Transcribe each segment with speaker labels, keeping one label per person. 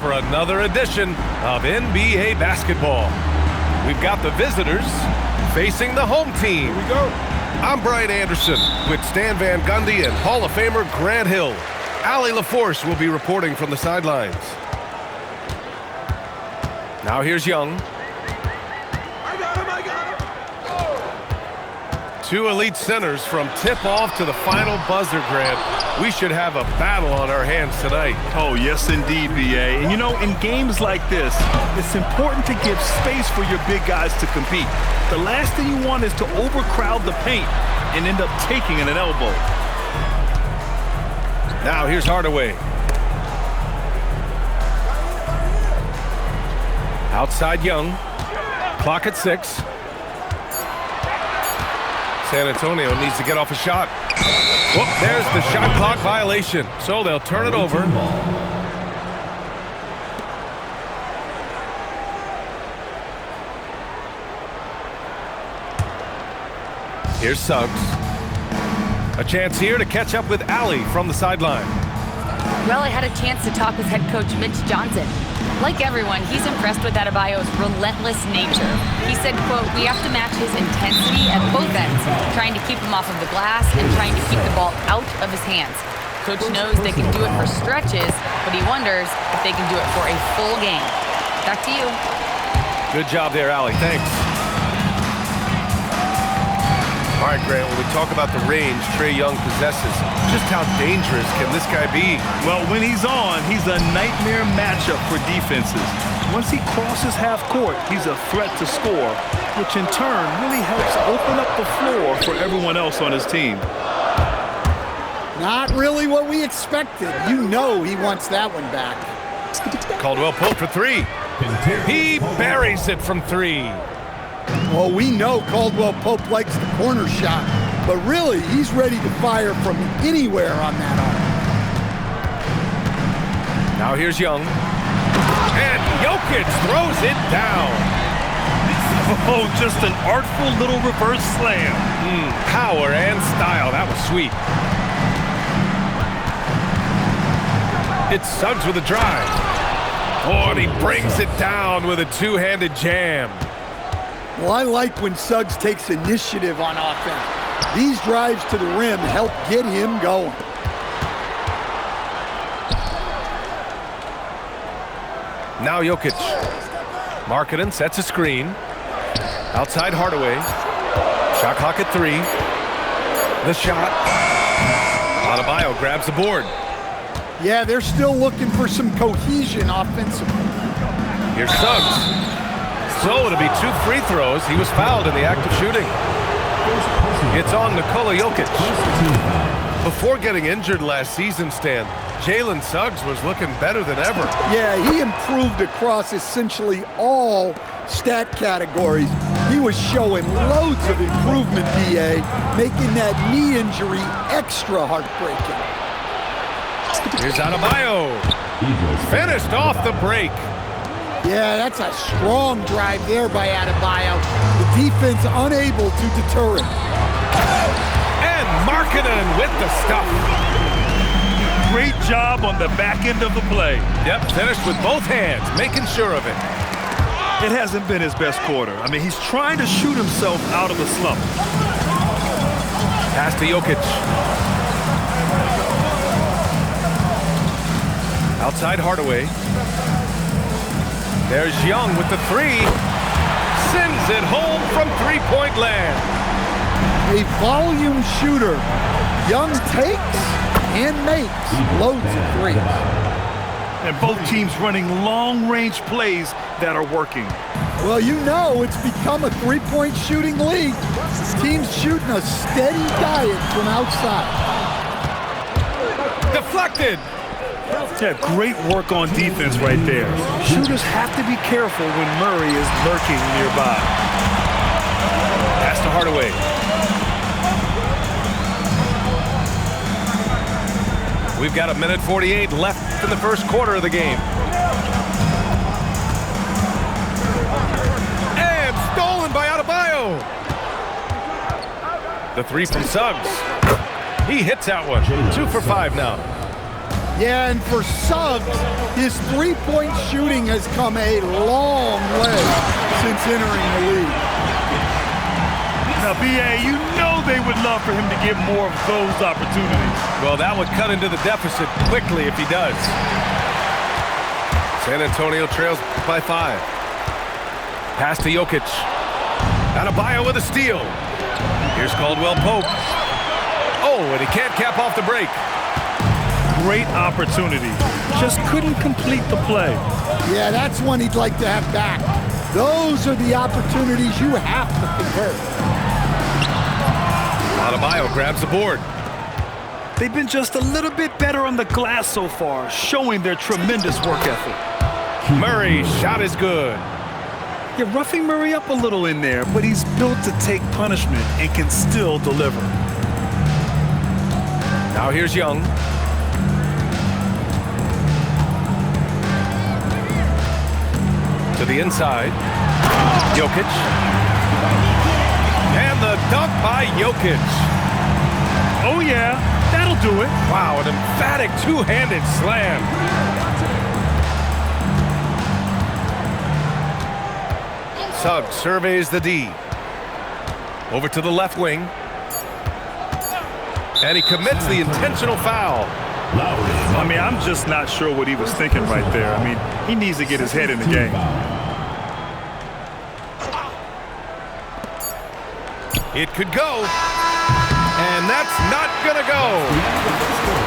Speaker 1: For another edition of NBA basketball. We've got the visitors facing the home team.
Speaker 2: Here we go.
Speaker 1: I'm Brian Anderson with Stan Van Gundy and Hall of Famer Grant Hill. Allie LaForce will be reporting from the sidelines. Now here's Young.
Speaker 2: I got him.
Speaker 1: Two elite centers from tip-off to the final buzzer, Grant. We should have a battle on our hands tonight.
Speaker 3: Oh, yes, indeed, B.A. And, you know, in games like this, it's important to give space for your big guys to compete. The last thing you want is to overcrowd the paint and end up taking an elbow.
Speaker 1: Now here's Hardaway. Outside Young. Clock at 6. San Antonio needs to get off a shot. Whoop, there's the shot clock violation. So they'll turn it over. Here's Suggs. A chance here to catch up with Allie from the sideline.
Speaker 4: Well, I had a chance to talk with head coach Mitch Johnson. Like everyone, he's impressed with Adebayo's relentless nature. He said, quote, "We have to match his intensity at both ends, trying to keep him off of the glass and trying to keep the ball out of his hands. Coach knows they can do it for stretches, but he wonders if they can do it for a full game." Back to you.
Speaker 1: Good job there, Allie. Thanks. All right, Grant, when we talk about the range Trae Young possesses, just how dangerous can this guy be?
Speaker 3: Well, when he's on, he's a nightmare matchup for defenses. Once he crosses half court, he's a threat to score, which in turn really helps open up the floor for everyone else on his team.
Speaker 2: Not really what we expected. You know he wants that one back.
Speaker 1: Caldwell Pope for 3. He buries it from 3.
Speaker 2: Well, we know Caldwell Pope likes the corner shot, but really, he's ready to fire from anywhere on that arc.
Speaker 1: Now here's Young. And Jokic throws it down.
Speaker 3: Oh, just an artful little reverse slam.
Speaker 1: Power and style. That was sweet. It's Suggs with a drive. Oh, and he brings it down with a two-handed jam.
Speaker 2: Well, I like when Suggs takes initiative on offense. These drives to the rim help get him going.
Speaker 1: Now Jokic. Markkanen sets a screen. Outside Hardaway. Shot clock at 3. The shot. Adebayo grabs the board.
Speaker 2: Yeah, they're still looking for some cohesion offensively.
Speaker 1: Here's Suggs. So it'll be 2 free throws. He was fouled in the act of shooting. It's on Nikola Jokic. Before getting injured last season, Stan, Jalen Suggs was looking better than ever.
Speaker 2: Yeah, he improved across essentially all stat categories. He was showing loads of improvement, DA, making that knee injury extra heartbreaking.
Speaker 1: Here's Adebayo. Finished off the break.
Speaker 2: Yeah, that's a strong drive there by Adebayo. The defense unable to deter it.
Speaker 1: And Markkanen with the stuff.
Speaker 3: Great job on the back end of the play.
Speaker 1: Yep, finished with both hands, making sure of it.
Speaker 3: It hasn't been his best quarter. I mean, he's trying to shoot himself out of a slump.
Speaker 1: Pass to Jokic. Outside Hardaway. There's Young with the 3. Sends it home from three-point land.
Speaker 2: A volume shooter. Young takes and makes loads of threes.
Speaker 3: And both teams running long-range plays that are working.
Speaker 2: Well, you know it's become a three-point shooting league. Teams shooting a steady diet from outside.
Speaker 1: Deflected.
Speaker 3: Yeah, great work on defense right there. Shooters have to be careful when Murray is lurking nearby.
Speaker 1: Pass to Hardaway. We've got 1:48 left in the first quarter of the game. And stolen by Adebayo. The 3 from Suggs. He hits that one. 2 for 5 now.
Speaker 2: Yeah, and for Suggs, his three-point shooting has come a long way since entering the league.
Speaker 3: Now, B.A., you know they would love for him to get more of those opportunities.
Speaker 1: Well, that would cut into the deficit quickly if he does. San Antonio trails by 5. Pass to Jokic. Adebayo with a steal. Here's Caldwell Pope. Oh, and he can't cap off the break.
Speaker 3: Great opportunity. Just couldn't complete the play.
Speaker 2: Yeah, that's one he'd like to have back. Those are the opportunities you have to convert.
Speaker 1: Adebayo grabs the board.
Speaker 3: They've been just a little bit better on the glass so far, showing their tremendous work ethic.
Speaker 1: Murray's shot is good.
Speaker 3: You're roughing Murray up a little in there, but he's built to take punishment and can still deliver.
Speaker 1: Now here's Young. To the inside. Jokic. And the dunk by Jokic.
Speaker 3: Oh, yeah, that'll do it.
Speaker 1: Wow, an emphatic two-handed slam. Suggs surveys the D. Over to the left wing. And he commits the intentional foul.
Speaker 3: I mean, I'm just not sure what he was thinking right there. I mean, he needs to get his head in the game.
Speaker 1: It could go. And that's not gonna go.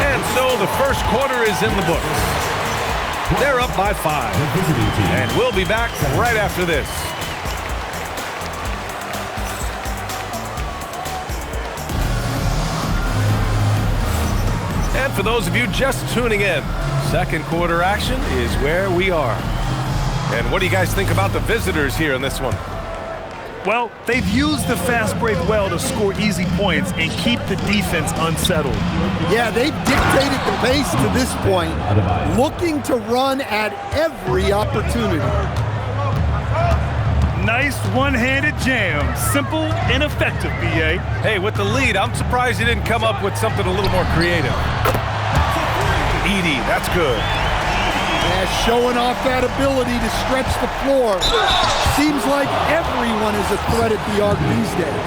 Speaker 1: And so the first quarter is in the books. They're up by 5. And we'll be back right after this. And for those of you just tuning in, second quarter action is where we are. And what do you guys think about the visitors here in this one?
Speaker 3: Well, they've used the fast break well to score easy points and keep the defense unsettled.
Speaker 2: Yeah, they've dictated the pace to this point, looking to run at every opportunity.
Speaker 3: Nice one-handed jam. Simple and effective, B.A.
Speaker 1: Hey, with the lead, I'm surprised he didn't come up with something a little more creative. Edey, that's good.
Speaker 2: Yeah, showing off that ability to stretch the floor. Seems like everyone is a threat at the arc these days.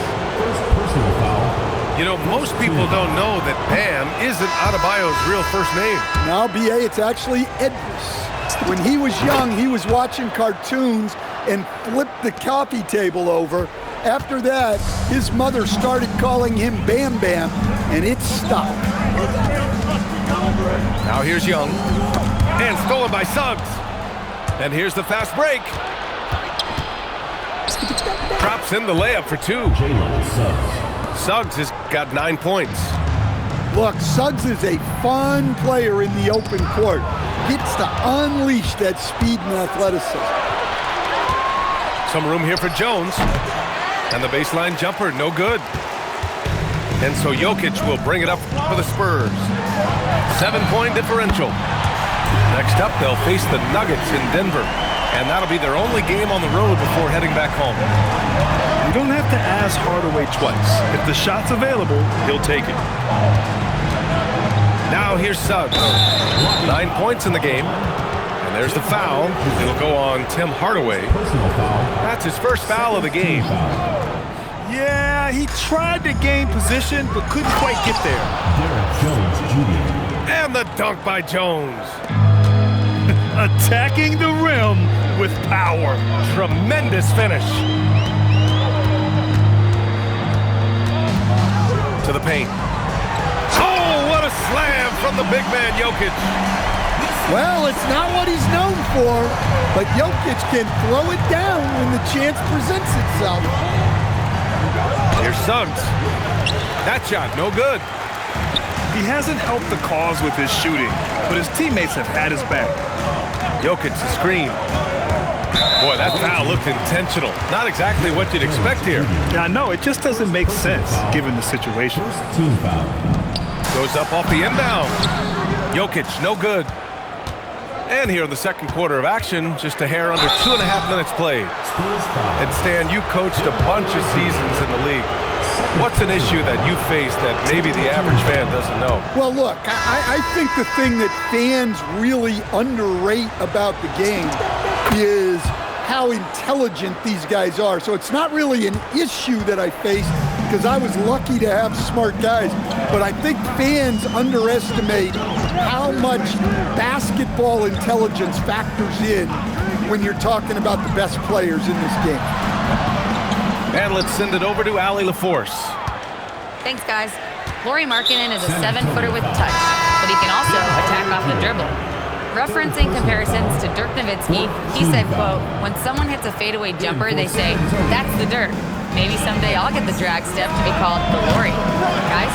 Speaker 1: You know, most people don't know that Bam isn't Adebayo's real first name.
Speaker 2: Now, B.A., it's actually Edris. When he was young, he was watching cartoons and flipped the coffee table over. After that, his mother started calling him Bam Bam, and it stopped.
Speaker 1: Now here's Young. And stolen by Suggs. And here's the fast break. Drops in the layup for 2. Suggs has got 9 points.
Speaker 2: Look, Suggs is a fun player in the open court. Gets to unleash that speed and athleticism.
Speaker 1: Some room here for Jones. And the baseline jumper, no good. And so Jokic will bring it up for the Spurs. 7-point differential. Next up, they'll face the Nuggets in Denver. And that'll be their only game on the road before heading back home.
Speaker 3: You don't have to ask Hardaway twice. If the shot's available, he'll take it.
Speaker 1: Now here's Suggs. 9 points in the game. And there's the foul. It'll go on Tim Hardaway. That's his first foul of the game.
Speaker 3: Yeah, he tried to gain position, but couldn't quite get there.
Speaker 1: And the dunk by Jones.
Speaker 3: Attacking the rim with power.
Speaker 1: Tremendous finish. To the paint. Oh, what a slam from the big man Jokic.
Speaker 2: Well, it's not what he's known for, but Jokic can throw it down when the chance presents itself.
Speaker 1: Here's Suggs. That shot, no good.
Speaker 3: He hasn't helped the cause with his shooting, but his teammates have had his back.
Speaker 1: Jokic the screen. Boy, that foul looked intentional. Not exactly what you'd expect here.
Speaker 3: Yeah, I know. It just doesn't make sense given the situation.
Speaker 1: Goes up off the inbound. Jokic, no good. And here in the second quarter of action, just a hair under 2.5 minutes played. And Stan, you coached a bunch of seasons in the league. What's an issue that you face that maybe the average fan doesn't know?
Speaker 2: Well, look, I think the thing that fans really underrate about the game is how intelligent these guys are. So it's not really an issue that I face because I was lucky to have smart guys, but I think fans underestimate how much basketball intelligence factors in when you're talking about the best players in this game.
Speaker 1: And let's send it over to Allie LaForce.
Speaker 4: Thanks, guys. Lauri Markkanen is a 7-footer with touch, but he can also attack off the dribble. Referencing comparisons to Dirk Nowitzki, he said, quote, when someone hits a fadeaway jumper, they say, that's the Dirk. Maybe someday I'll get the drag step to be called the Lauri. Guys?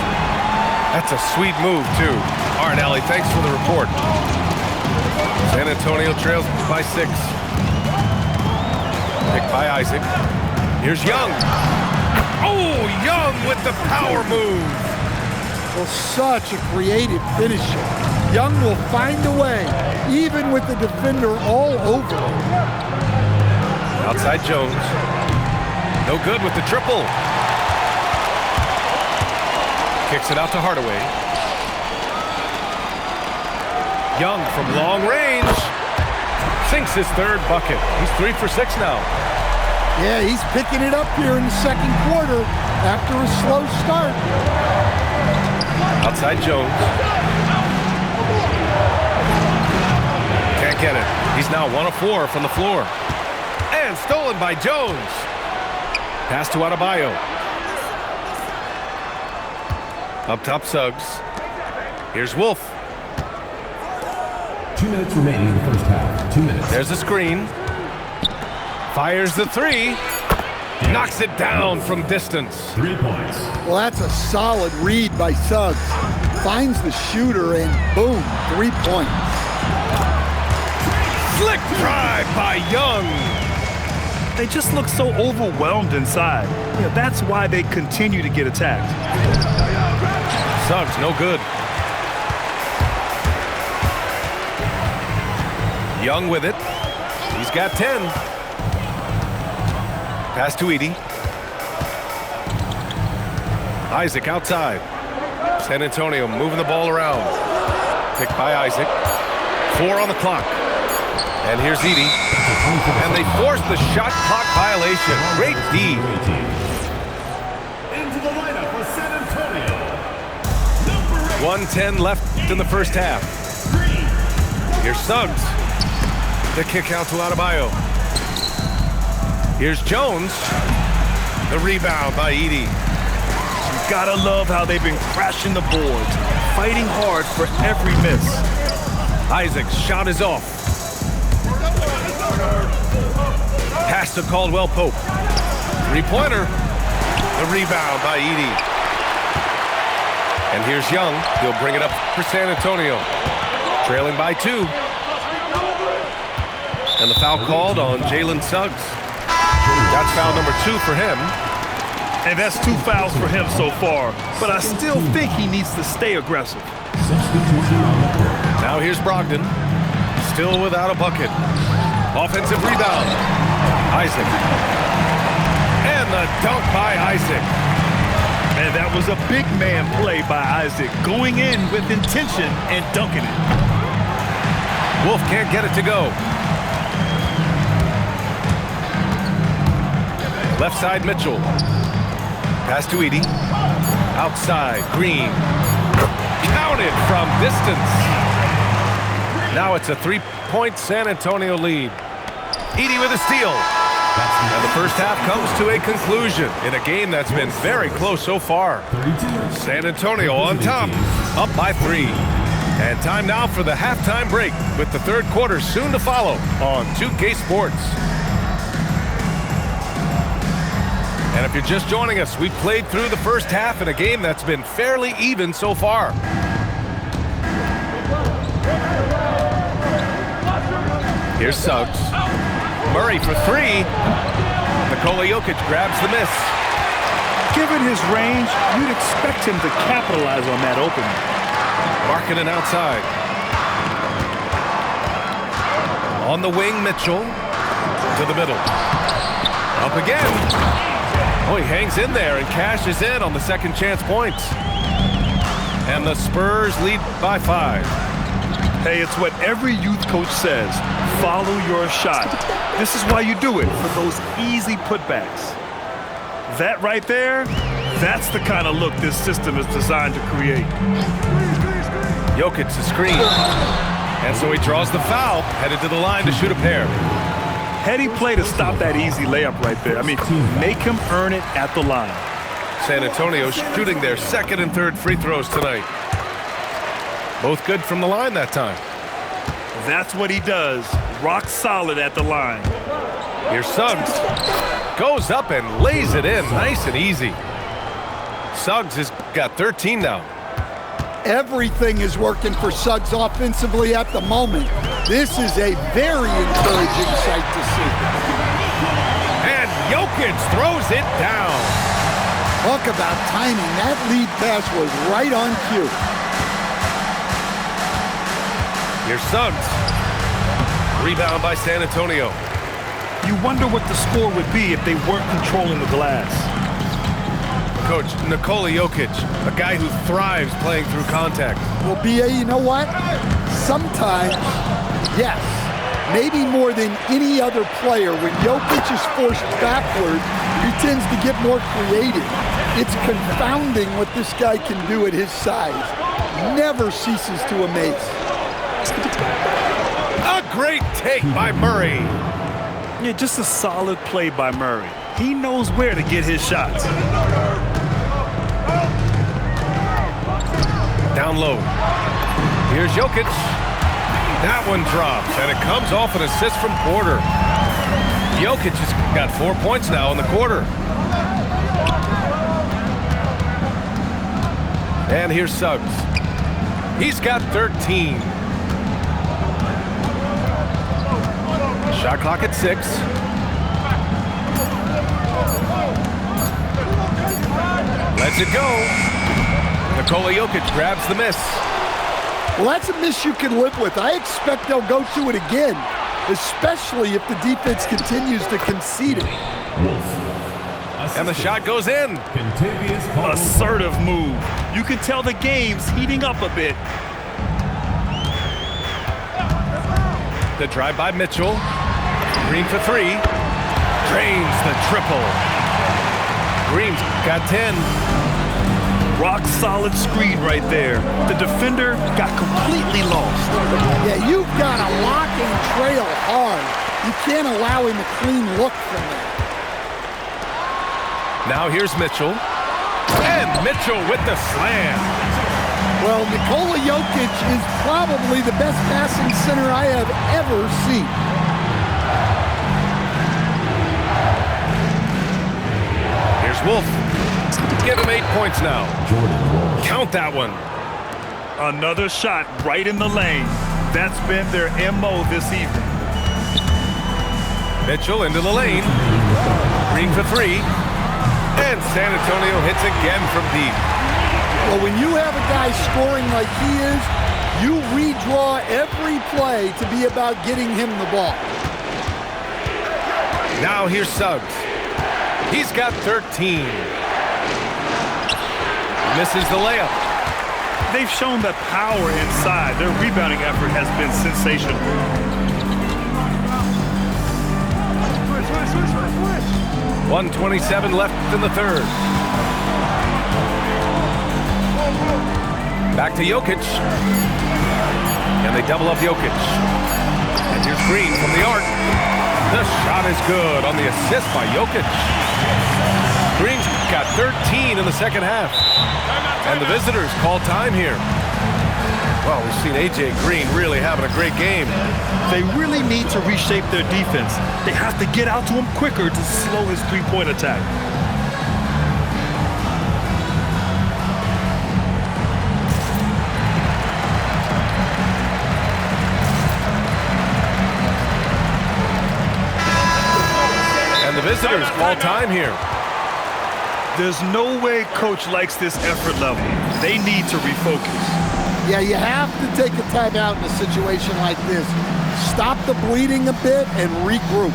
Speaker 1: That's a sweet move, too. All right, Allie, thanks for the report. San Antonio trails by 6. Picked by Isaac. Here's Young. Oh, Young with the power move.
Speaker 2: Well, such a creative finisher. Young will find a way, even with the defender all over him.
Speaker 1: Outside Jones. No good with the triple. Kicks it out to Hardaway. Young from long range. Sinks his third bucket. He's 3 for 6 now.
Speaker 2: Yeah, he's picking it up here in the second quarter after a slow start.
Speaker 1: Outside Jones. Can't get it. He's now 1 of 4 from the floor. And stolen by Jones. Pass to Adebayo. Up top, Suggs. Here's Wolf.
Speaker 5: 2 minutes remaining in the first half. 2 minutes.
Speaker 1: There's a screen. Fires the 3. Knocks it down from distance.
Speaker 5: 3 points.
Speaker 2: Well, that's a solid read by Suggs. Finds the shooter and boom, 3 points.
Speaker 1: Slick drive by Young.
Speaker 3: They just look so overwhelmed inside. Yeah, that's why they continue to get attacked.
Speaker 1: Suggs, no good. Young with it. He's got 10. Pass to Edey. Isaac outside. San Antonio moving the ball around. Picked by Isaac. 4 on the clock. And here's Edey. And they force the shot clock violation. Great D.
Speaker 5: Into the lineup for San Antonio.
Speaker 1: 1:10 left in the first half. Here's Suggs. The kick out to Adebayo. Here's Jones. The rebound by Edey.
Speaker 3: You gotta love how they've been crashing the boards, fighting hard for every miss.
Speaker 1: Isaac's shot is off. Pass to Caldwell Pope. 3-pointer. The rebound by Edey. And here's Young. He'll bring it up for San Antonio. Trailing by 2. And the foul called on Jalen Suggs. That's foul number 2 for him.
Speaker 3: And that's 2 fouls for him so far. But I still think he needs to stay aggressive.
Speaker 1: Now here's Brogdon. Still without a bucket. Offensive rebound. Isaac. And the dunk by Isaac.
Speaker 3: And that was a big man play by Isaac, going in with intention and dunking it.
Speaker 1: Wolf can't get it to go. Left side, Mitchell. Pass to Edey. Outside, Green. Counted from distance. Now it's a 3-point San Antonio lead. Edey with a steal. And the first half comes to a conclusion in a game that's been very close so far. San Antonio on top, up by 3. And time now for the halftime break with the third quarter soon to follow on 2K Sports. And if you're just joining us, we've played through the first half in a game that's been fairly even so far. Here's Suggs. Murray for 3. Nikola Jokic grabs the miss.
Speaker 3: Given his range, you'd expect him to capitalize on that opening.
Speaker 1: Markkanen outside. On the wing, Mitchell. To the middle. Up again. Oh, he hangs in there and cashes in on the second chance points. And the Spurs lead by 5.
Speaker 3: Hey, it's what every youth coach says. Follow your shot. This is why you do it, for those easy putbacks. That right there, that's the kind of look this system is designed to create.
Speaker 1: Jokic the screen. And so he draws the foul, headed to the line to shoot a pair.
Speaker 3: Heady play to stop that easy layup right there. I mean, make him earn it at the line.
Speaker 1: San Antonio shooting their second and third free throws tonight. Both good from the line that time.
Speaker 3: That's what he does. Rock solid at the line.
Speaker 1: Here's Suggs. Goes up and lays it in nice and easy. Suggs has got 13 now.
Speaker 2: Everything is working for Suggs offensively at the moment. This is a very encouraging sight to see.
Speaker 1: And Jokic throws it down.
Speaker 2: Talk about timing. That lead pass was right on cue.
Speaker 1: Here's Suggs. Rebound by San Antonio.
Speaker 3: You wonder what the score would be if they weren't controlling the glass.
Speaker 1: Coach, Nikola Jokic, a guy who thrives playing through contact.
Speaker 2: Well, B.A., you know what? Sometimes, yes, maybe more than any other player, when Jokic is forced backward, he tends to get more creative. It's confounding what this guy can do at his size. Never ceases to amaze.
Speaker 1: A great take by Murray.
Speaker 3: Yeah, just a solid play by Murray. He knows where to get his shots.
Speaker 1: Down low. Here's Jokic. That one drops, and it comes off an assist from Porter. Jokic has got 4 points now in the quarter. And here's Suggs. He's got 13. Shot clock at 6. Lets it go. Nikola Jokic grabs the miss.
Speaker 2: Well, that's a miss you can live with. I expect they'll go to it again, especially if the defense continues to concede it.
Speaker 1: And the shot goes in.
Speaker 3: Assertive move. You can tell the game's heating up a bit.
Speaker 1: The drive by Mitchell. Green for 3. Drains the triple. Green's got 10.
Speaker 3: Rock solid screen right there. The defender got completely lost.
Speaker 2: Yeah, you've got to lock and trail hard. You can't allow him a clean look from that.
Speaker 1: Now here's Mitchell. And Mitchell with the slam.
Speaker 2: Well, Nikola Jokic is probably the best passing center I have ever seen.
Speaker 1: Here's Wolf. Give him 8 points now. Count that one.
Speaker 3: Another shot right in the lane. That's been their MO this evening.
Speaker 1: Mitchell into the lane. Green for 3. And San Antonio hits again from deep.
Speaker 2: Well, when you have a guy scoring like he is, you redraw every play to be about getting him the ball.
Speaker 1: Now here's Suggs. He's got 13. Misses the layup.
Speaker 3: They've shown that power inside. Their rebounding effort has been sensational.
Speaker 1: 1:27 left in the third. Back to Jokic. And they double up Jokic. And here's Green from the arc. The shot is good on the assist by Jokic. Green's got 13 in the second half. And the visitors call time here. Well, we've seen A.J. Green really having a great game.
Speaker 3: They really need to reshape their defense. They have to get out to him quicker to slow his three-point attack.
Speaker 1: And the visitors call time here.
Speaker 3: There's no way coach likes this effort level. They need to refocus.
Speaker 2: Yeah, you have to take a timeout in a situation like this. Stop the bleeding a bit and regroup.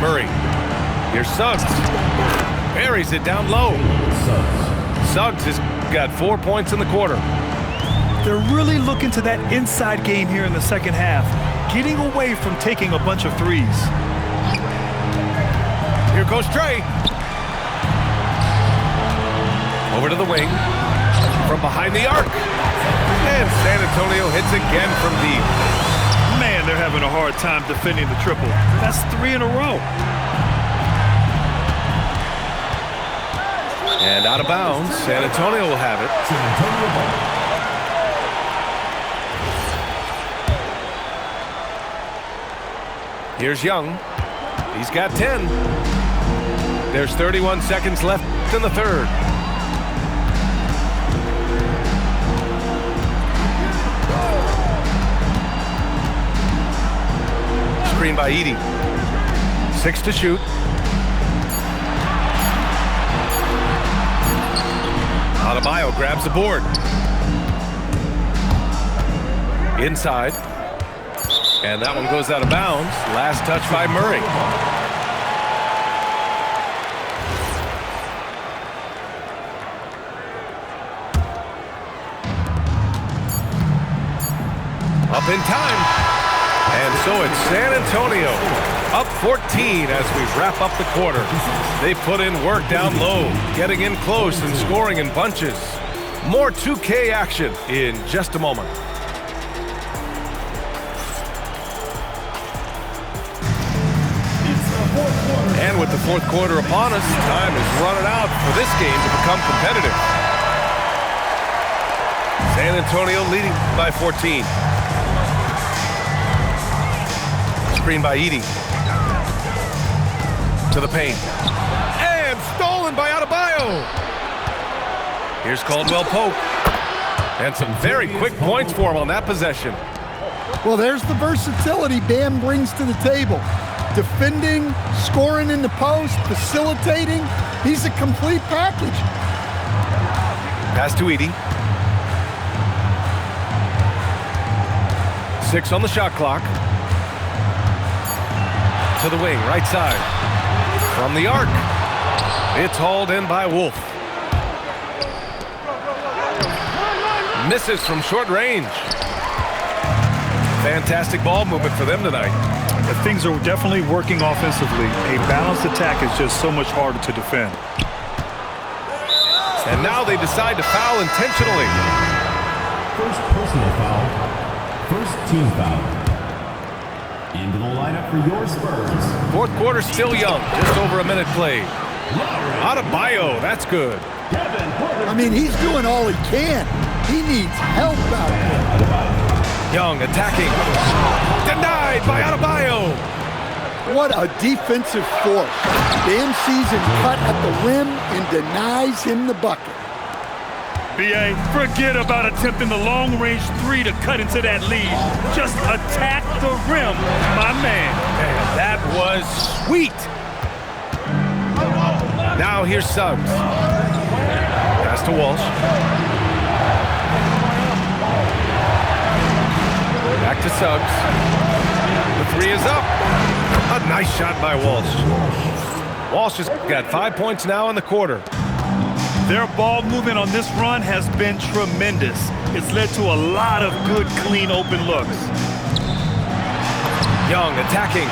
Speaker 1: Murray. Here's Suggs. Buries it down low. Suggs has got 4 points in the quarter.
Speaker 3: They're really looking to that inside game here in the second half, getting away from taking a bunch of threes.
Speaker 1: Here goes Trey. Over to the wing. From behind the arc. And San Antonio hits again from deep.
Speaker 3: Man, they're having a hard time defending the triple. That's 3 in a row.
Speaker 1: And out of bounds, San Antonio will have it.
Speaker 5: San Antonio ball.
Speaker 1: Here's Young. He's got 10. There's 31 seconds left in the third. Screen by Edey. 6 to shoot. Adebayo grabs the board. Inside. And that one goes out of bounds. Last touch by Murray. Up in time. And so it's San Antonio up 14 as we wrap up the quarter. They put in work down low, getting in close and scoring in bunches. More 2K action in just a moment. And with the fourth quarter upon us, time is running out for this game to become competitive. San Antonio leading by 14. Screen by Edey. To the paint. And stolen by Adebayo. Here's Caldwell Pope. And some very quick points for him on that possession.
Speaker 2: Well, there's the versatility Bam brings to the table. Defending, scoring in the post, facilitating. He's a complete package.
Speaker 1: Pass to Edey. 6 on the shot clock. To the wing, right side. From the arc. It's hauled in by Wolf. Misses from short range. Fantastic ball movement for them tonight.
Speaker 3: Things are definitely working offensively. A balanced attack is just so much harder to defend.
Speaker 1: And now they decide to foul intentionally.
Speaker 5: First personal foul. First team foul. Into the lineup for your Spurs.
Speaker 1: Fourth quarter still young. Just over a minute played. Adebayo, that's good.
Speaker 2: I mean, he's doing all he can. He needs help out there.
Speaker 1: Young attacking. Denied by Adebayo.
Speaker 2: What a defensive force. Bam sees him cut at the rim and denies him the bucket.
Speaker 3: B.A., forget about attempting the long-range 3 to cut into that lead. Just attack the rim, my man.
Speaker 1: And that was sweet. Now here's Suggs. Pass to Walsh. Back to Suggs. The 3 is up. A nice shot by Walsh. Walsh has got 5 points now in the quarter.
Speaker 3: Their ball movement on this run has been tremendous. It's led to a lot of good, clean, open looks.
Speaker 1: Young attacking.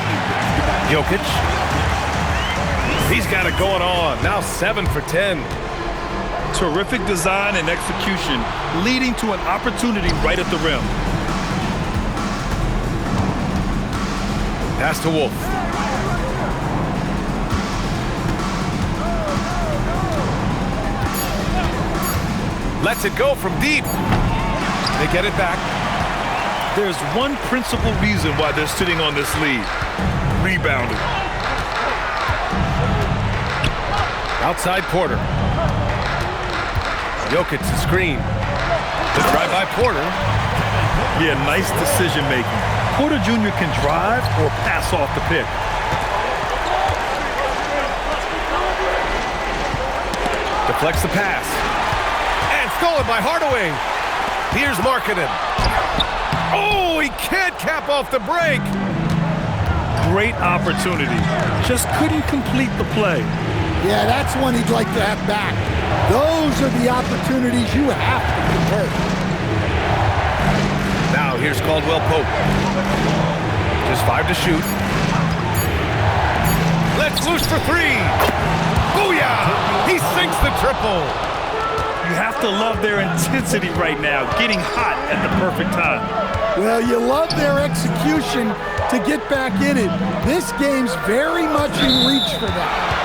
Speaker 1: Jokic. He's got it going on. Now 7 for 10.
Speaker 3: Terrific design and execution, leading to an opportunity right at the rim.
Speaker 1: Pass to Wolf. Lets it go from deep. They get it back.
Speaker 3: There's one principal reason why they're sitting on this lead. Rebounding.
Speaker 1: Outside Porter. Jokic to screen. The drive by Porter.
Speaker 3: Yeah, nice decision making. Porter Jr. can drive or pass off the pick.
Speaker 1: Deflects the pass. And stolen by Hardaway. Here's Markkanen. Oh, he can't cap off the break.
Speaker 3: great opportunity. Just couldn't complete the play.
Speaker 2: Yeah, that's one he'd like to have back. Those are the opportunities you have to convert.
Speaker 1: Now here's Caldwell Pope. Just 5 to shoot. Let's loose for 3. Booyah! He sinks the triple.
Speaker 3: You have to love their intensity right now, getting hot at the perfect time.
Speaker 2: Well, you love their execution to get back in it. This game's very much in reach for that.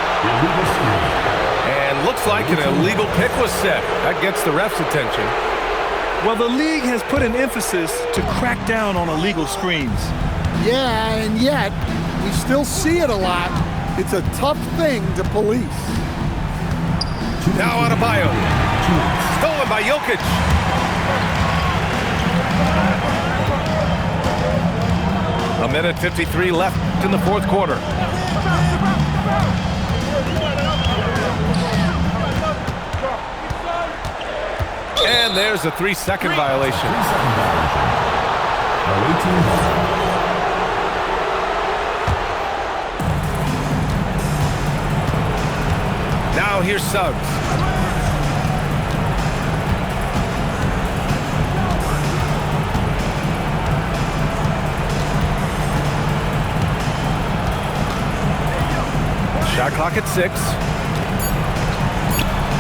Speaker 1: And looks like an illegal pick was set. That gets the ref's attention.
Speaker 3: Well, the league has put an emphasis to crack down on illegal screens.
Speaker 2: Yeah, and yet, we still see it a lot. It's a tough thing to police.
Speaker 1: Now Adebayo. Stolen by Jokic. A minute 53 left in the fourth quarter. And there's a 3-second violation. Now here's Suggs. Shot clock at 6.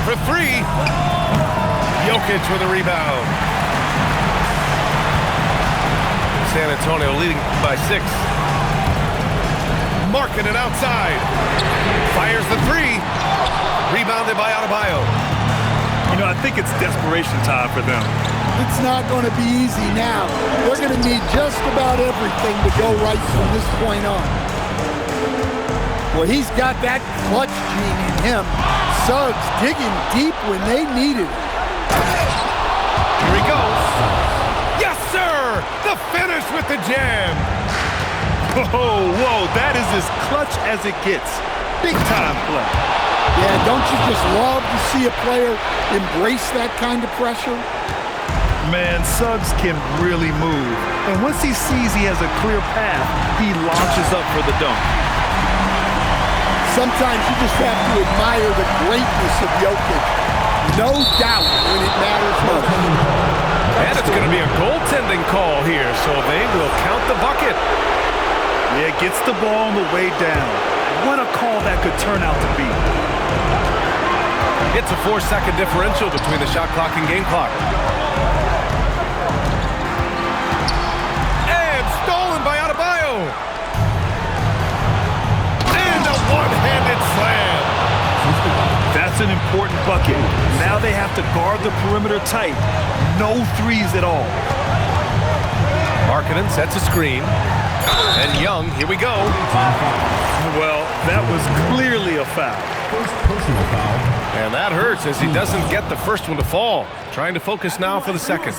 Speaker 1: For 3. Jokic with a rebound. San Antonio leading by 6. Marking it outside. Fires the 3. Rebounded by Adebayo.
Speaker 3: You know, I think it's desperation time for them.
Speaker 2: It's not going to be easy now. They're going to need just about everything to go right from this point on. Well, he's got that clutch gene in him. Suggs digging deep when they needed it.
Speaker 1: Here he goes. Yes, sir! The finish with the jam.
Speaker 3: Whoa, that is as clutch as it gets. Big time play.
Speaker 2: Yeah, don't you just love to see a player embrace that kind of pressure?
Speaker 3: Man, Suggs can really move. And once he sees he has a clear path, he launches up for the dunk.
Speaker 2: Sometimes you just have to admire the greatness of Jokic. No doubt when it matters most.
Speaker 1: And it's going to be a goaltending call here, so they will count the bucket.
Speaker 3: Yeah, gets the ball on the way down. What a call that could turn out to be.
Speaker 1: It's a 4-second differential between the shot clock and game clock. And stolen by Adebayo. And a one-handed slam.
Speaker 3: That's an important bucket. Now they have to guard the perimeter tight. No threes at all.
Speaker 1: Markkanen sets a screen. And Young, here we go.
Speaker 3: Well, that was clearly a foul.
Speaker 5: First personal foul.
Speaker 1: And that hurts as he doesn't get the first one to fall. Trying to focus now for the second.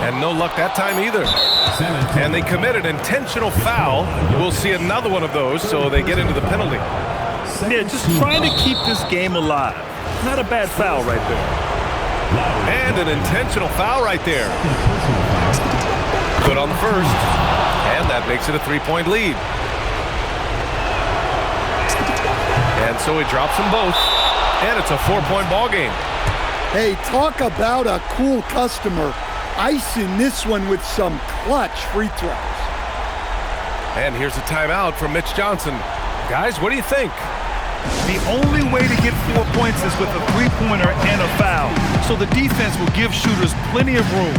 Speaker 1: And no luck that time either. And they committed intentional foul. We'll see another one of those, so they get into the penalty.
Speaker 3: Yeah, just trying to keep this game alive. Not a bad foul right there.
Speaker 1: And an intentional foul right there. Good on the first. And that makes it a 3-point lead. And so he drops them both. And it's a 4-point ball game.
Speaker 2: Hey, talk about a cool customer. Icing this one with some clutch free throws.
Speaker 1: And here's a timeout from Mitch Johnson. Guys, what do you think?
Speaker 3: The only way to get 4 points is with a three-pointer and a foul. So the defense will give shooters plenty of room.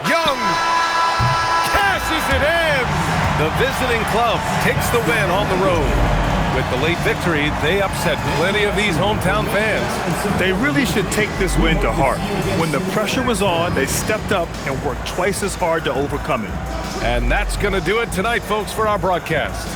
Speaker 1: Young cashes it in. The visiting club takes the win on the road. With the late victory, they upset plenty of these hometown fans.
Speaker 3: They really should take this win to heart. When the pressure was on, they stepped up and worked twice as hard to overcome it.
Speaker 1: And that's going to do it tonight, folks, for our broadcast.